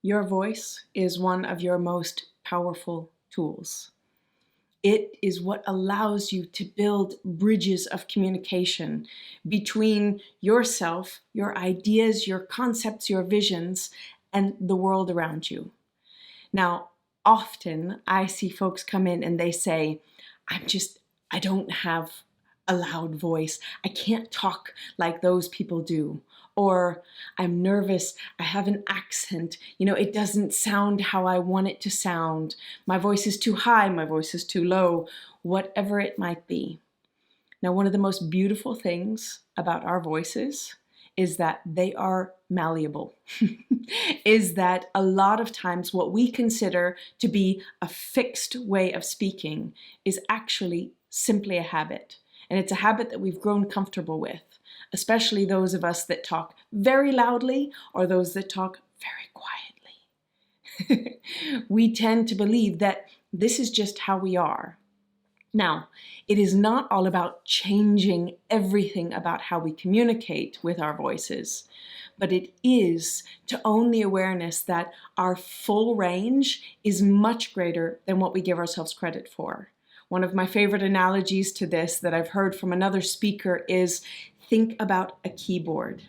Your voice is one of your most powerful tools. It is what allows you to build bridges of communication between yourself, your ideas, your concepts, your visions, and the world around you. Now, often I see folks come in and they say, I don't have a loud voice. I can't talk like those people do. Or I'm nervous, I have an accent, it doesn't sound how I want it to sound. My voice is too high, my voice is too low, whatever it might be. Now, one of the most beautiful things about our voices is that they are malleable. Is that a lot of times what we consider to be a fixed way of speaking is actually simply a habit. And it's a habit that we've grown comfortable with, especially those of us that talk very loudly or those that talk very quietly. We tend to believe that this is just how we are. Now, it is not all about changing everything about how we communicate with our voices, but it is to own the awareness that our full range is much greater than what we give ourselves credit for. One of my favorite analogies to this that I've heard from another speaker is think about a keyboard.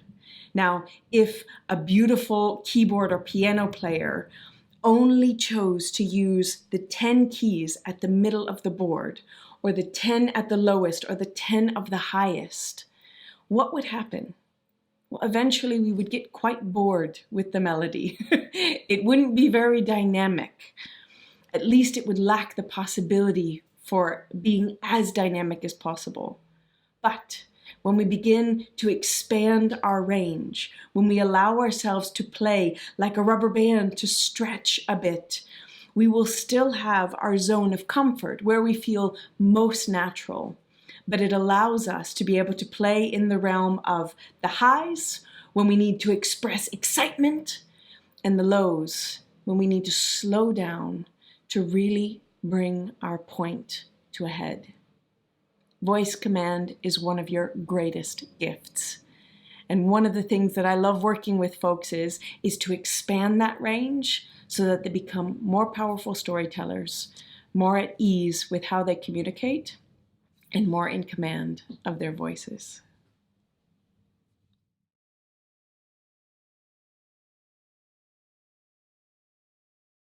Now, if a beautiful keyboard or piano player only chose to use the 10 keys at the middle of the board, or the 10 at the lowest, or the 10 of the highest, what would happen? Well, eventually we would get quite bored with the melody. It wouldn't be very dynamic. At least it would lack the possibility for being as dynamic as possible. But when we begin to expand our range, when we allow ourselves to play like a rubber band, to stretch a bit, we will still have our zone of comfort where we feel most natural. But it allows us to be able to play in the realm of the highs when we need to express excitement, and the lows when we need to slow down to really bring our point to a head. Voice command is one of your greatest gifts. And one of the things that I love working with folks is to expand that range so that they become more powerful storytellers, more at ease with how they communicate, and more in command of their voices.